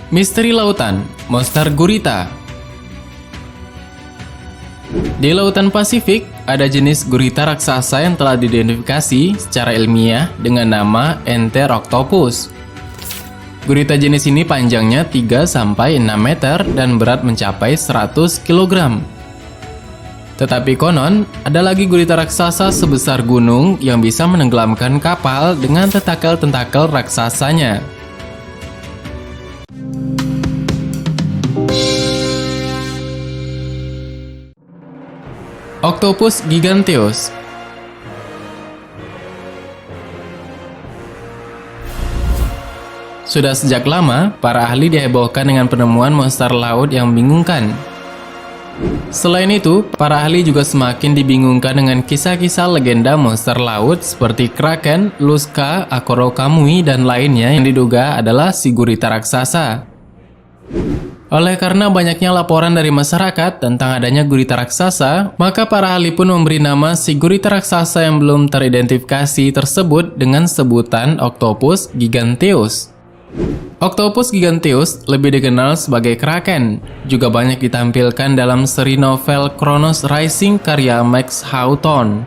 Misteri lautan, monster gurita. Di lautan Pasifik, ada jenis gurita raksasa yang telah diidentifikasi secara ilmiah dengan nama Enteroctopus. Gurita jenis ini panjangnya 3-6 meter dan berat mencapai 100 kg. Tetapi konon, ada lagi gurita raksasa sebesar gunung yang bisa menenggelamkan kapal dengan tentakel-tentakel raksasanya. Octopus giganteus. Sudah sejak lama, para ahli dihebohkan dengan penemuan monster laut yang membingungkan. Selain itu, para ahli juga semakin dibingungkan dengan kisah-kisah legenda monster laut seperti Kraken, Luska, Akoro Kamui, dan lainnya yang diduga adalah si gurita raksasa. Oleh karena banyaknya laporan dari masyarakat tentang adanya gurita raksasa, maka para ahli pun memberi nama si gurita raksasa yang belum teridentifikasi tersebut dengan sebutan Octopus giganteus. Octopus giganteus lebih dikenal sebagai Kraken, juga banyak ditampilkan dalam seri novel Chronos Rising karya Max Hawthorne,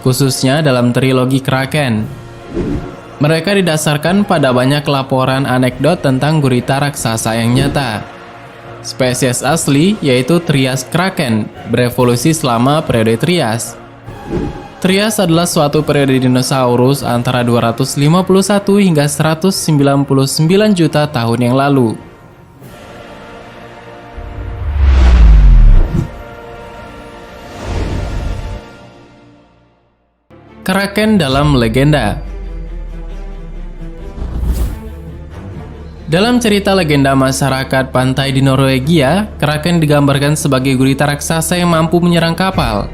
khususnya dalam trilogi Kraken. Mereka didasarkan pada banyak laporan anekdot tentang gurita raksasa yang nyata. Spesies asli yaitu Trias Kraken berevolusi selama periode Trias. Trias adalah suatu periode dinosaurus antara 251 hingga 199 juta tahun yang lalu. Kraken dalam legenda. Dalam cerita legenda masyarakat pantai di Norwegia, Kraken digambarkan sebagai gurita raksasa yang mampu menyerang kapal.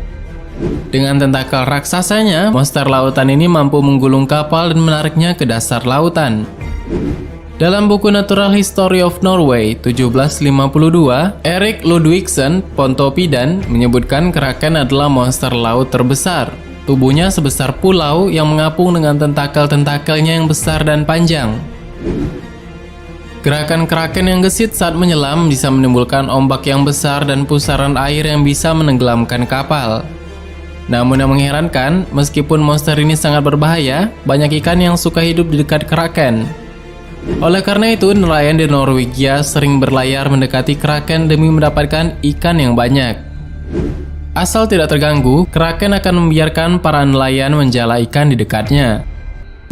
Dengan tentakel raksasanya, monster lautan ini mampu menggulung kapal dan menariknya ke dasar lautan. Dalam buku Natural History of Norway 1752, Erik Ludvigsen Pontoppidan menyebutkan Kraken adalah monster laut terbesar. Tubuhnya sebesar pulau yang mengapung dengan tentakel-tentakelnya yang besar dan panjang. Gerakan Kraken yang gesit saat menyelam bisa menimbulkan ombak yang besar dan pusaran air yang bisa menenggelamkan kapal. Namun yang mengherankan, meskipun monster ini sangat berbahaya, banyak ikan yang suka hidup di dekat Kraken. Oleh karena itu, nelayan di Norwegia sering berlayar mendekati Kraken demi mendapatkan ikan yang banyak. Asal tidak terganggu, Kraken akan membiarkan para nelayan menjala ikan di dekatnya.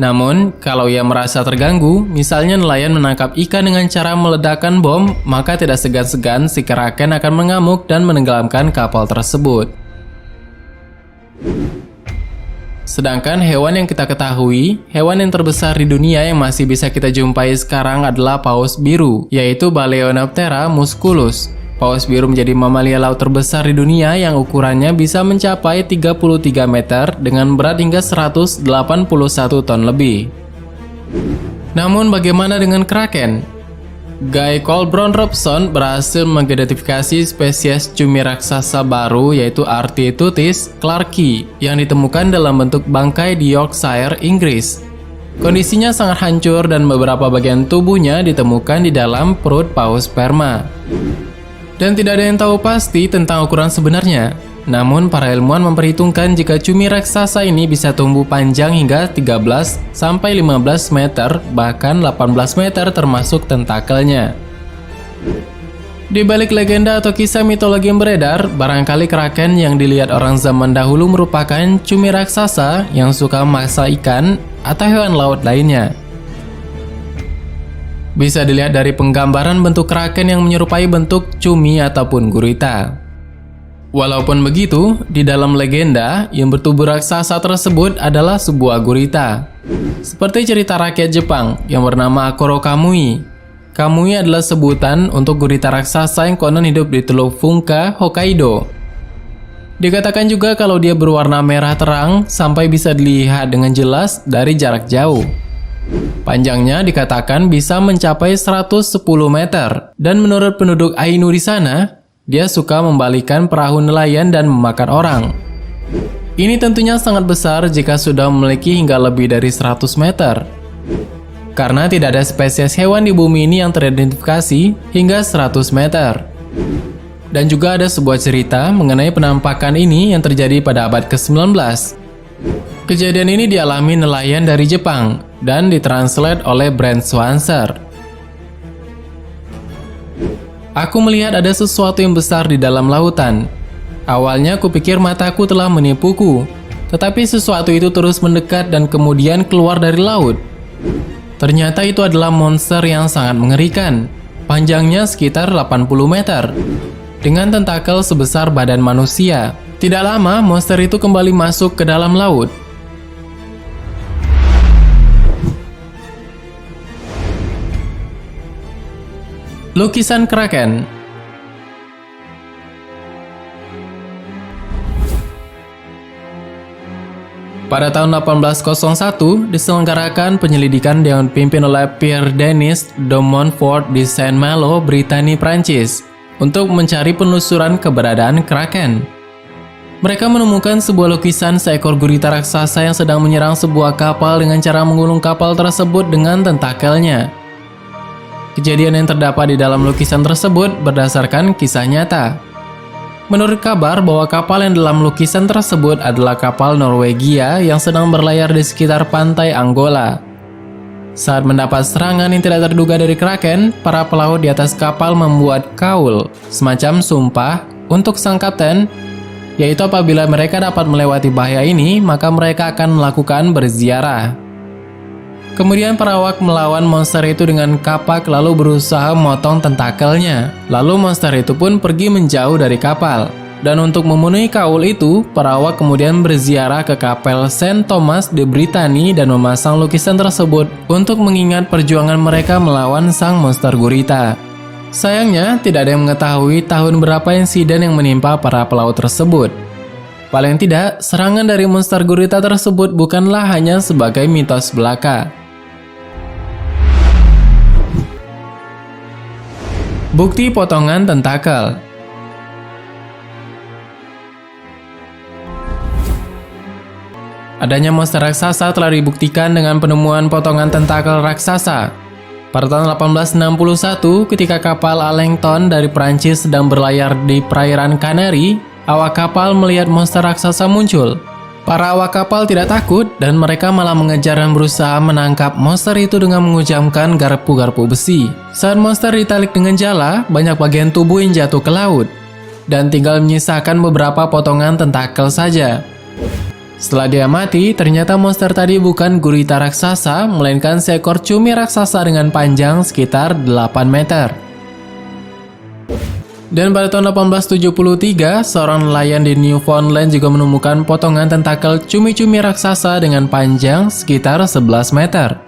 Namun, kalau ia merasa terganggu, misalnya nelayan menangkap ikan dengan cara meledakkan bom, maka tidak segan-segan si Kraken akan mengamuk dan menenggelamkan kapal tersebut. Sedangkan hewan yang kita ketahui, hewan yang terbesar di dunia yang masih bisa kita jumpai sekarang adalah paus biru, yaitu Balaenoptera musculus. Paus biru menjadi mamalia laut terbesar di dunia yang ukurannya bisa mencapai 33 meter dengan berat hingga 181 ton lebih. Namun bagaimana dengan Kraken? Guy Colbron Robson berhasil mengidentifikasi spesies cumi raksasa baru yaitu Artitutis clarki yang ditemukan dalam bentuk bangkai di Yorkshire, Inggris. Kondisinya sangat hancur dan beberapa bagian tubuhnya ditemukan di dalam perut paus sperma. Dan tidak ada yang tahu pasti tentang ukuran sebenarnya. Namun para ilmuwan memperhitungkan jika cumi raksasa ini bisa tumbuh panjang hingga 13-15 meter, bahkan 18 meter termasuk tentakelnya. Di balik legenda atau kisah mitologi yang beredar, barangkali Kraken yang dilihat orang zaman dahulu merupakan cumi raksasa yang suka memasak ikan atau hewan laut lainnya. Bisa dilihat dari penggambaran bentuk Kraken yang menyerupai bentuk cumi ataupun gurita. Walaupun begitu, di dalam legenda, yang bertubuh raksasa tersebut adalah sebuah gurita. Seperti cerita rakyat Jepang yang bernama Akoro Kamui. Kamui adalah sebutan untuk gurita raksasa yang konon hidup di Teluk Funka, Hokkaido. Dikatakan juga kalau dia berwarna merah terang sampai bisa dilihat dengan jelas dari jarak jauh. Panjangnya dikatakan bisa mencapai 110 meter, dan menurut penduduk Ainu di sana, dia suka membalikan perahu nelayan dan memakan orang. Ini tentunya sangat besar jika sudah memiliki hingga lebih dari 100 meter. karena tidak ada spesies hewan di bumi ini yang teridentifikasi hingga 100 meter. Dan juga ada sebuah cerita mengenai penampakan ini yang terjadi pada abad ke-19. Kejadian ini dialami nelayan dari Jepang dan ditranslate oleh Brent Swanser. Aku melihat ada sesuatu yang besar di dalam lautan. Awalnya kupikir mataku telah menipuku, tetapi sesuatu itu terus mendekat dan kemudian keluar dari laut. Ternyata itu adalah monster yang sangat mengerikan. Panjangnya sekitar 80 meter, dengan tentakel sebesar badan manusia. Tidak lama, monster itu kembali masuk ke dalam laut. Lukisan Kraken. Pada tahun 1801, diselenggarakan penyelidikan yang dipimpin oleh Pierre-Denis de Montfort di Saint-Malo, Britania, Prancis, untuk mencari penelusuran keberadaan Kraken. Mereka menemukan sebuah lukisan seekor gurita raksasa yang sedang menyerang sebuah kapal dengan cara menggulung kapal tersebut dengan tentakelnya. Kejadian yang terdapat di dalam lukisan tersebut berdasarkan kisah nyata. Menurut kabar bahwa kapal yang dalam lukisan tersebut adalah kapal Norwegia yang sedang berlayar di sekitar pantai Angola. Saat mendapat serangan yang tidak terduga dari Kraken, para pelaut di atas kapal membuat kaul, semacam sumpah, untuk sang kapten, yaitu apabila mereka dapat melewati bahaya ini, maka mereka akan melakukan berziarah. Kemudian para awak melawan monster itu dengan kapak lalu berusaha memotong tentakelnya. Lalu monster itu pun pergi menjauh dari kapal. Dan untuk memenuhi kaul itu, para awak kemudian berziarah ke kapel Saint Thomas de Brittany dan memasang lukisan tersebut untuk mengingat perjuangan mereka melawan sang monster gurita. Sayangnya, tidak ada yang mengetahui tahun berapa insiden yang menimpa para pelaut tersebut. Paling tidak, serangan dari monster gurita tersebut bukanlah hanya sebagai mitos belaka. Bukti potongan tentakel. Adanya monster raksasa telah dibuktikan dengan penemuan potongan tentakel raksasa. Pada tahun 1861, ketika kapal Arlington dari Prancis sedang berlayar di perairan Kanari, awak kapal melihat monster raksasa muncul. Para awak kapal tidak takut dan mereka malah mengejar dan berusaha menangkap monster itu dengan menghujamkan garpu-garpu besi. Saat monster ditalik dengan jala, banyak bagian tubuh yang jatuh ke laut dan tinggal menyisakan beberapa potongan tentakel saja. Setelah dia mati, ternyata monster tadi bukan gurita raksasa, melainkan seekor cumi raksasa dengan panjang sekitar 8 meter. Dan pada tahun 1873, seorang nelayan di Newfoundland juga menemukan potongan tentakel cumi-cumi raksasa dengan panjang sekitar 11 meter.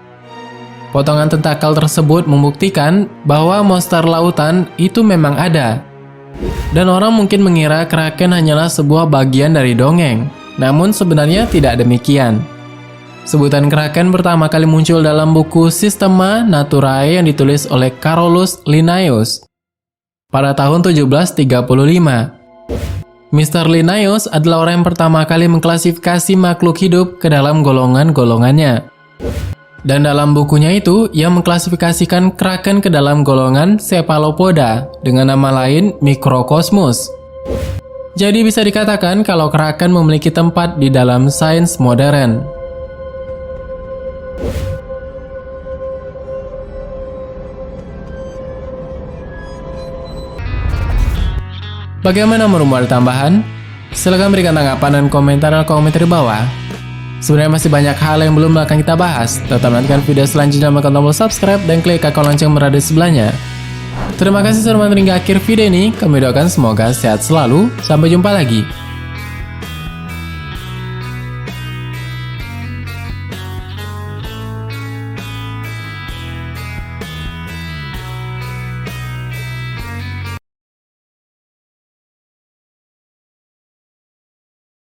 Potongan tentakel tersebut membuktikan bahwa monster lautan itu memang ada. Dan orang mungkin mengira Kraken hanyalah sebuah bagian dari dongeng. Namun sebenarnya tidak demikian. Sebutan Kraken pertama kali muncul dalam buku Systema Naturae yang ditulis oleh Carolus Linnaeus pada tahun 1735. Mr. Linnaeus adalah orang yang pertama kali mengklasifikasi makhluk hidup ke dalam golongan-golongannya. Dan dalam bukunya itu, ia mengklasifikasikan Kraken ke dalam golongan Cephalopoda dengan nama lain Microcosmus. Jadi bisa dikatakan kalau Kraken memiliki tempat di dalam sains modern. Bagaimana menurutmu, ada tambahan? Silahkan berikan tanggapan dan komentar di bawah. Sebenarnya masih banyak hal yang belum akan kita bahas. Tetap nantikan video selanjutnya dengan tombol subscribe dan klik icon lonceng berada di sebelahnya. Terima kasih sudah menonton hingga akhir video ini. Kami doakan semoga sehat selalu. Sampai jumpa lagi.